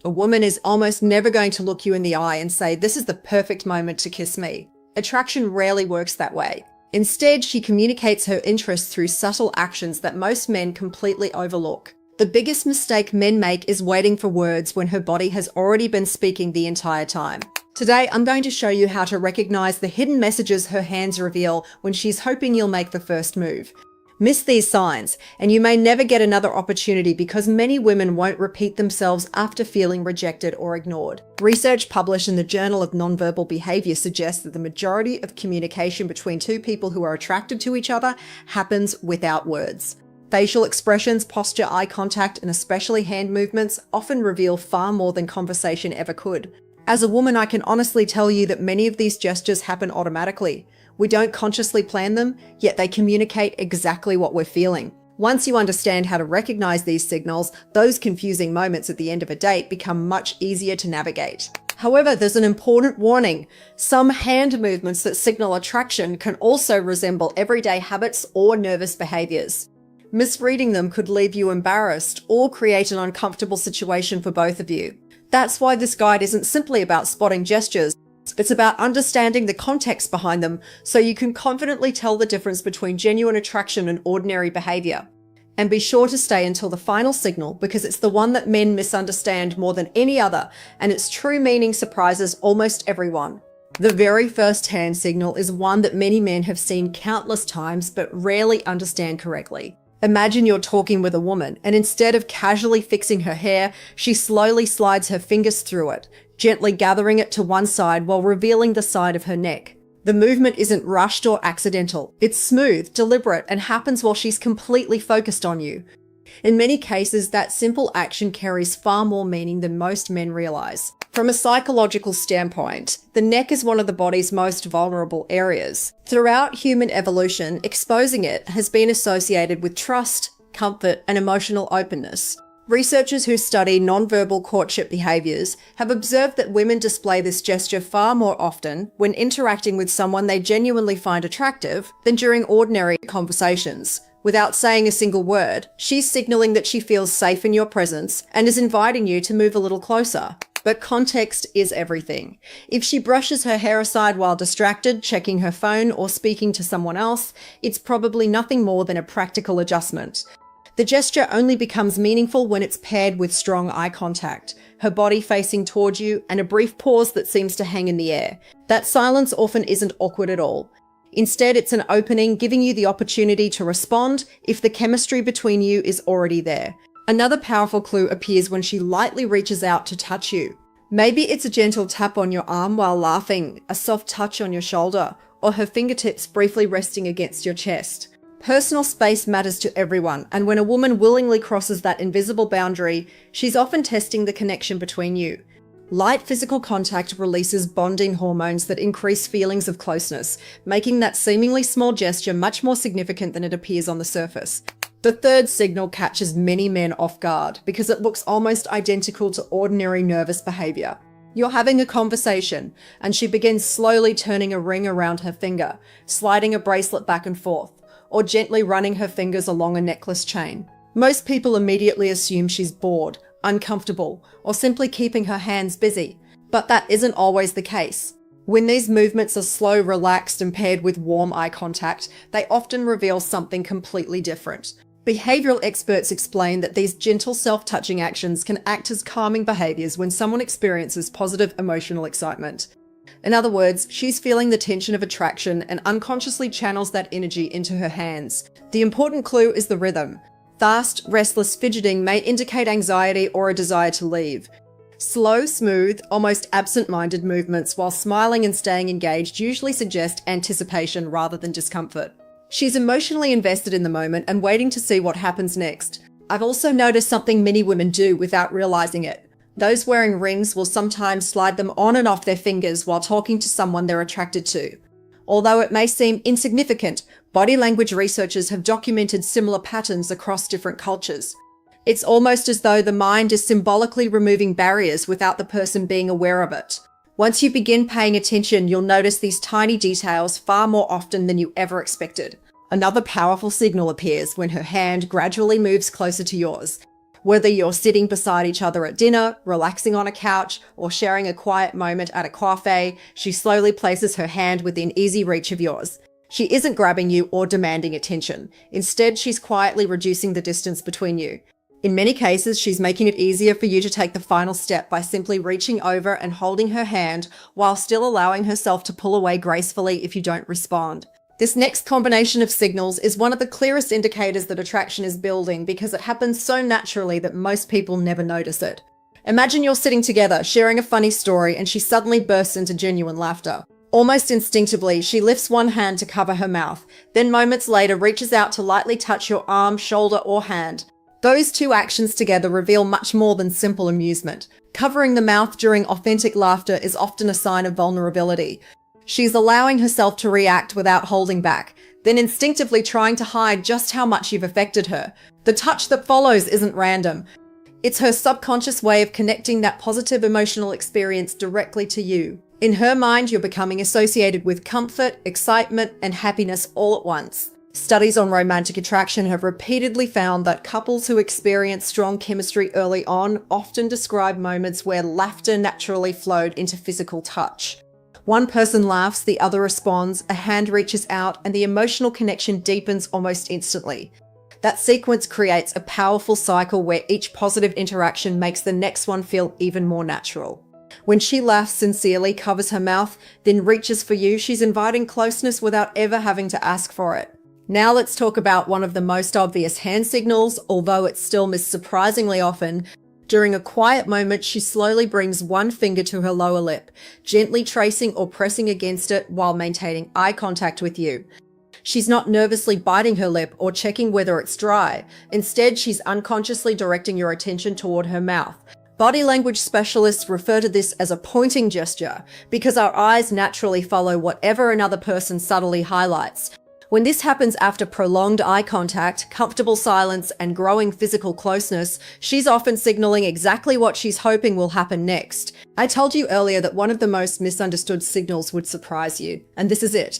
A woman is almost never going to look you in the eye and say, "This is the perfect moment to kiss me." Attraction rarely works that way. Instead, she communicates her interest through subtle actions that most men completely overlook. The biggest mistake men make is waiting for words when her body has already been speaking the entire time. Today, I'm going to show you how to recognize the hidden messages her hands reveal when she's hoping you'll make the first move. Miss these signs, and you may never get another opportunity because many women won't repeat themselves after feeling rejected or ignored. Research published in the Journal of Nonverbal Behavior suggests that the majority of communication between two people who are attracted to each other happens without words. Facial expressions, posture, eye contact, and especially hand movements often reveal far more than conversation ever could. As a woman, I can honestly tell you that many of these gestures happen automatically. We don't consciously plan them, yet they communicate exactly what we're feeling. Once you understand how to recognize these signals, those confusing moments at the end of a date become much easier to navigate. However, there's an important warning. Some hand movements that signal attraction can also resemble everyday habits or nervous behaviors. Misreading them could leave you embarrassed or create an uncomfortable situation for both of you. That's why this guide isn't simply about spotting gestures. It's about understanding the context behind them so you can confidently tell the difference between genuine attraction and ordinary behavior. And be sure to stay until the final signal because it's the one that men misunderstand more than any other, and its true meaning surprises almost everyone. The very first hand signal is one that many men have seen countless times but rarely understand correctly. Imagine you're talking with a woman, and instead of casually fixing her hair, she slowly slides her fingers through it, gently gathering it to one side while revealing the side of her neck. The movement isn't rushed or accidental. It's smooth, deliberate, and happens while she's completely focused on you. In many cases, that simple action carries far more meaning than most men realize. From a psychological standpoint, the neck is one of the body's most vulnerable areas. Throughout human evolution, exposing it has been associated with trust, comfort, and emotional openness. Researchers who study nonverbal courtship behaviors have observed that women display this gesture far more often when interacting with someone they genuinely find attractive than during ordinary conversations. Without saying a single word, she's signaling that she feels safe in your presence and is inviting you to move a little closer. But context is everything. If she brushes her hair aside while distracted, checking her phone, or speaking to someone else, it's probably nothing more than a practical adjustment. The gesture only becomes meaningful when it's paired with strong eye contact, her body facing toward you, and a brief pause that seems to hang in the air. That silence often isn't awkward at all. Instead, it's an opening, giving you the opportunity to respond if the chemistry between you is already there. Another powerful clue appears when she lightly reaches out to touch you. Maybe it's a gentle tap on your arm while laughing, a soft touch on your shoulder, or her fingertips briefly resting against your chest. Personal space matters to everyone, and when a woman willingly crosses that invisible boundary, she's often testing the connection between you. Light physical contact releases bonding hormones that increase feelings of closeness, making that seemingly small gesture much more significant than it appears on the surface. The third signal catches many men off guard because it looks almost identical to ordinary nervous behavior. You're having a conversation, and she begins slowly turning a ring around her finger, sliding a bracelet back and forth, or gently running her fingers along a necklace chain. Most people immediately assume she's bored, uncomfortable, or simply keeping her hands busy, but that isn't always the case. When these movements are slow, relaxed, and paired with warm eye contact, they often reveal something completely different. Behavioral experts explain that these gentle self-touching actions can act as calming behaviors when someone experiences positive emotional excitement. In other words, she's feeling the tension of attraction and unconsciously channels that energy into her hands. The important clue is the rhythm. Fast, restless fidgeting may indicate anxiety or a desire to leave. Slow, smooth, almost absent-minded movements while smiling and staying engaged usually suggest anticipation rather than discomfort. She's emotionally invested in the moment and waiting to see what happens next. I've also noticed something many women do without realizing it. Those wearing rings will sometimes slide them on and off their fingers while talking to someone they're attracted to. Although it may seem insignificant, body language researchers have documented similar patterns across different cultures. It's almost as though the mind is symbolically removing barriers without the person being aware of it. Once you begin paying attention, you'll notice these tiny details far more often than you ever expected. Another powerful signal appears when her hand gradually moves closer to yours. Whether you're sitting beside each other at dinner, relaxing on a couch, or sharing a quiet moment at a cafe, she slowly places her hand within easy reach of yours. She isn't grabbing you or demanding attention. Instead, she's quietly reducing the distance between you. In many cases, she's making it easier for you to take the final step by simply reaching over and holding her hand while still allowing herself to pull away gracefully if you don't respond. This next combination of signals is one of the clearest indicators that attraction is building because it happens so naturally that most people never notice it. Imagine you're sitting together, sharing a funny story, and she suddenly bursts into genuine laughter. Almost instinctively, she lifts one hand to cover her mouth, then moments later reaches out to lightly touch your arm, shoulder, or hand. Those two actions together reveal much more than simple amusement. Covering the mouth during authentic laughter is often a sign of vulnerability. She's allowing herself to react without holding back, then instinctively trying to hide just how much you've affected her. The touch that follows isn't random. It's her subconscious way of connecting that positive emotional experience directly to you. In her mind, you're becoming associated with comfort, excitement, and happiness all at once. Studies on romantic attraction have repeatedly found that couples who experience strong chemistry early on often describe moments where laughter naturally flowed into physical touch. One person laughs, the other responds, a hand reaches out, and the emotional connection deepens almost instantly. That sequence creates a powerful cycle where each positive interaction makes the next one feel even more natural. When she laughs sincerely, covers her mouth, then reaches for you, she's inviting closeness without ever having to ask for it. Now let's talk about one of the most obvious hand signals, although it's still missed surprisingly often. During a quiet moment, she slowly brings one finger to her lower lip, gently tracing or pressing against it while maintaining eye contact with you. She's not nervously biting her lip or checking whether it's dry. Instead, she's unconsciously directing your attention toward her mouth. Body language specialists refer to this as a pointing gesture because our eyes naturally follow whatever another person subtly highlights. When this happens after prolonged eye contact, comfortable silence, and growing physical closeness, she's often signaling exactly what she's hoping will happen next. I told you earlier that one of the most misunderstood signals would surprise you, and this is it.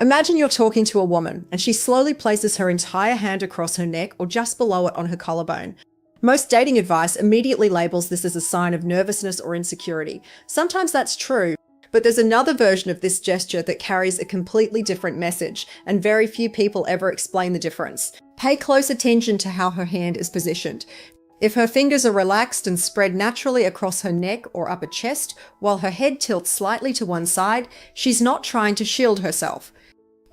Imagine you're talking to a woman, and she slowly places her entire hand across her neck or just below it on her collarbone. Most dating advice immediately labels this as a sign of nervousness or insecurity. Sometimes that's true, but there's another version of this gesture that carries a completely different message, and very few people ever explain the difference. Pay close attention to how her hand is positioned. If her fingers are relaxed and spread naturally across her neck or upper chest, while her head tilts slightly to one side, she's not trying to shield herself.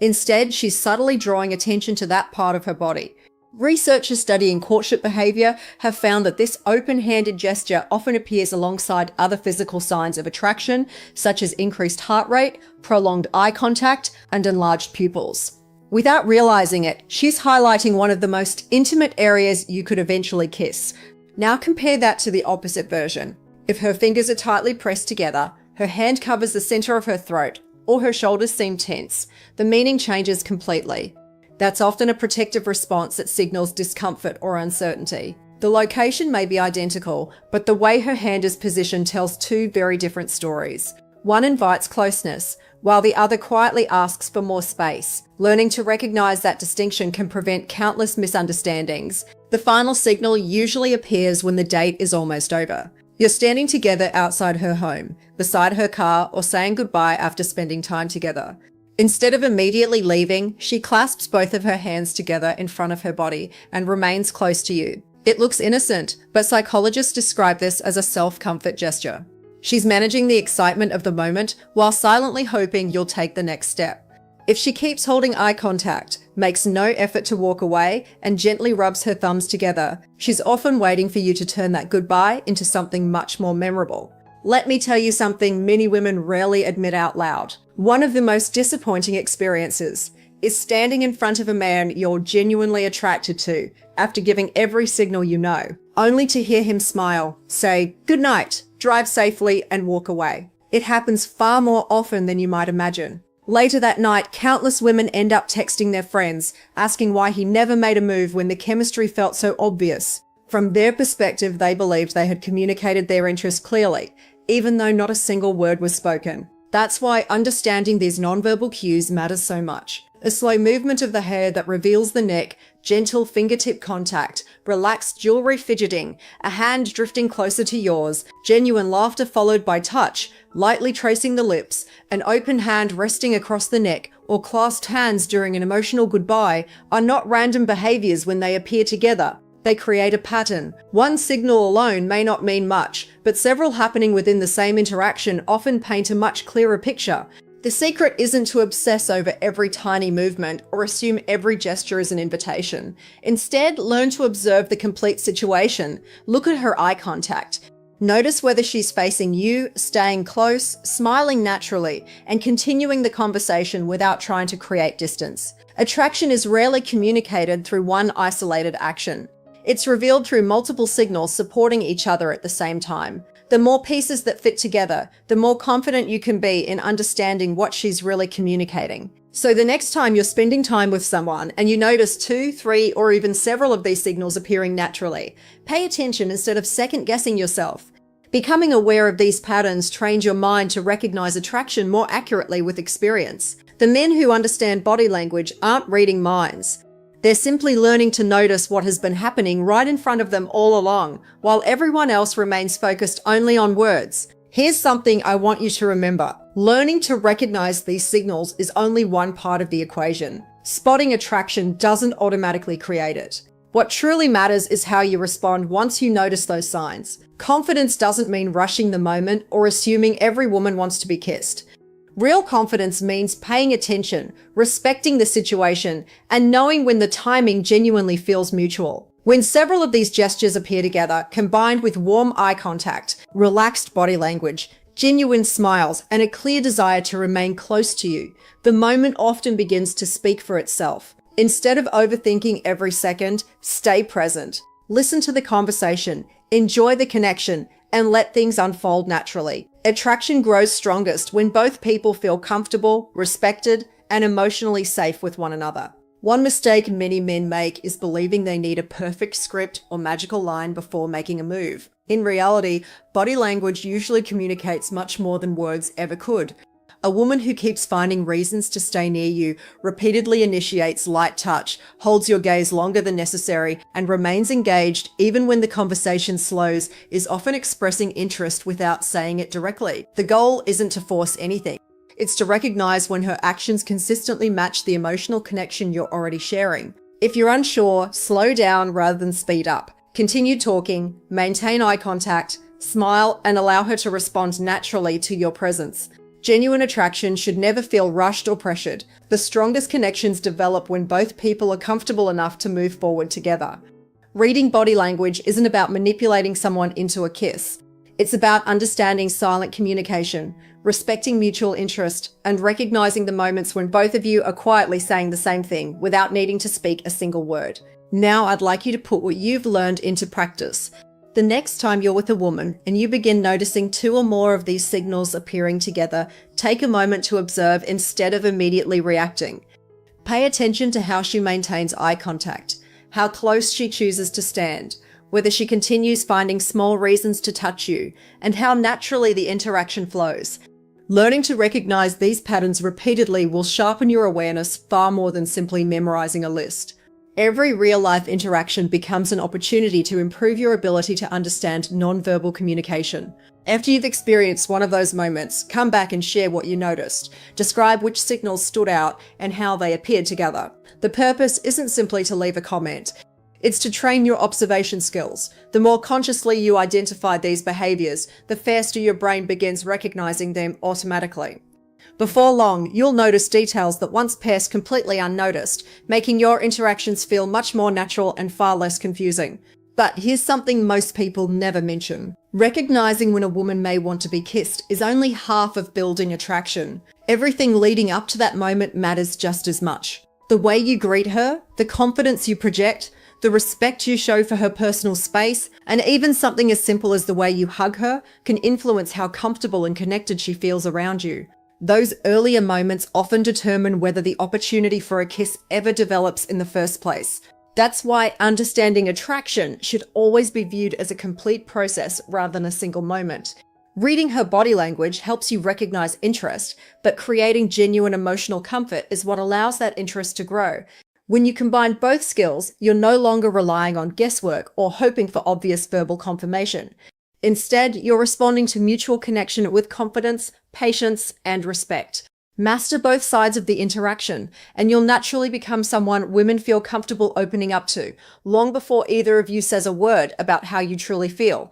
Instead, she's subtly drawing attention to that part of her body. Researchers studying courtship behavior have found that this open-handed gesture often appears alongside other physical signs of attraction, such as increased heart rate, prolonged eye contact, and enlarged pupils. Without realizing it, she's highlighting one of the most intimate areas you could eventually kiss. Now compare that to the opposite version. If her fingers are tightly pressed together, her hand covers the center of her throat, or her shoulders seem tense, the meaning changes completely. That's often a protective response that signals discomfort or uncertainty. The location may be identical, but the way her hand is positioned tells two very different stories. One invites closeness, while the other quietly asks for more space. Learning to recognize that distinction can prevent countless misunderstandings. The final signal usually appears when the date is almost over. You're standing together outside her home, beside her car, or saying goodbye after spending time together. Instead of immediately leaving, she clasps both of her hands together in front of her body and remains close to you. It looks innocent, but psychologists describe this as a self-comfort gesture. She's managing the excitement of the moment while silently hoping you'll take the next step. If she keeps holding eye contact, makes no effort to walk away, and gently rubs her thumbs together, she's often waiting for you to turn that goodbye into something much more memorable. Let me tell you something many women rarely admit out loud. One of the most disappointing experiences is standing in front of a man you're genuinely attracted to after giving every signal you know, only to hear him smile, say, "Good night, drive safely," and walk away. It happens far more often than you might imagine. Later that night, countless women end up texting their friends, asking why he never made a move when the chemistry felt so obvious. From their perspective, they believed they had communicated their interest clearly, even though not a single word was spoken. That's why understanding these nonverbal cues matters so much. A slow movement of the hair that reveals the neck, gentle fingertip contact, relaxed jewelry fidgeting, a hand drifting closer to yours, genuine laughter followed by touch, lightly tracing the lips, an open hand resting across the neck, or clasped hands during an emotional goodbye are not random behaviors when they appear together. They create a pattern. One signal alone may not mean much, but several happening within the same interaction often paint a much clearer picture. The secret isn't to obsess over every tiny movement or assume every gesture is an invitation. Instead, learn to observe the complete situation. Look at her eye contact. Notice whether she's facing you, staying close, smiling naturally, and continuing the conversation without trying to create distance. Attraction is rarely communicated through one isolated action. It's revealed through multiple signals supporting each other at the same time. The more pieces that fit together, the more confident you can be in understanding what she's really communicating. So the next time you're spending time with someone and you notice 2, 3, or even several of these signals appearing naturally, pay attention instead of second-guessing yourself. Becoming aware of these patterns trains your mind to recognize attraction more accurately with experience. The men who understand body language aren't reading minds. They're simply learning to notice what has been happening right in front of them all along, while everyone else remains focused only on words. Here's something I want you to remember. Learning to recognize these signals is only one part of the equation. Spotting attraction doesn't automatically create it. What truly matters is how you respond once you notice those signs. Confidence doesn't mean rushing the moment or assuming every woman wants to be kissed. Real confidence means paying attention, respecting the situation, and knowing when the timing genuinely feels mutual. When several of these gestures appear together, combined with warm eye contact, relaxed body language, genuine smiles, and a clear desire to remain close to you, the moment often begins to speak for itself. Instead of overthinking every second, stay present. Listen to the conversation, enjoy the connection, and let things unfold naturally. Attraction grows strongest when both people feel comfortable, respected, and emotionally safe with one another. One mistake many men make is believing they need a perfect script or magical line before making a move. In reality, body language usually communicates much more than words ever could. A woman who keeps finding reasons to stay near you, repeatedly initiates light touch, holds your gaze longer than necessary, and remains engaged even when the conversation slows, is often expressing interest without saying it directly. The goal isn't to force anything. It's to recognize when her actions consistently match the emotional connection you're already sharing. If you're unsure, slow down rather than speed up. Continue talking, maintain eye contact, smile, and allow her to respond naturally to your presence. Genuine attraction should never feel rushed or pressured. The strongest connections develop when both people are comfortable enough to move forward together. Reading body language isn't about manipulating someone into a kiss. It's about understanding silent communication, respecting mutual interest, and recognizing the moments when both of you are quietly saying the same thing without needing to speak a single word. Now I'd like you to put what you've learned into practice. The next time you're with a woman and you begin noticing 2 or more of these signals appearing together, take a moment to observe instead of immediately reacting. Pay attention to how she maintains eye contact, how close she chooses to stand, whether she continues finding small reasons to touch you, and how naturally the interaction flows. Learning to recognize these patterns repeatedly will sharpen your awareness far more than simply memorizing a list. Every real-life interaction becomes an opportunity to improve your ability to understand nonverbal communication. After you've experienced one of those moments, come back and share what you noticed. Describe which signals stood out and how they appeared together. The purpose isn't simply to leave a comment. It's to train your observation skills. The more consciously you identify these behaviors, the faster your brain begins recognizing them automatically. Before long, you'll notice details that once passed completely unnoticed, making your interactions feel much more natural and far less confusing. But here's something most people never mention. Recognizing when a woman may want to be kissed is only half of building attraction. Everything leading up to that moment matters just as much. The way you greet her, the confidence you project, the respect you show for her personal space, and even something as simple as the way you hug her can influence how comfortable and connected she feels around you. Those earlier moments often determine whether the opportunity for a kiss ever develops in the first place. That's why understanding attraction should always be viewed as a complete process rather than a single moment. Reading her body language helps you recognize interest, but creating genuine emotional comfort is what allows that interest to grow. When you combine both skills, you're no longer relying on guesswork or hoping for obvious verbal confirmation. Instead, you're responding to mutual connection with confidence, patience, and respect. Master both sides of the interaction, and you'll naturally become someone women feel comfortable opening up to, long before either of you says a word about how you truly feel.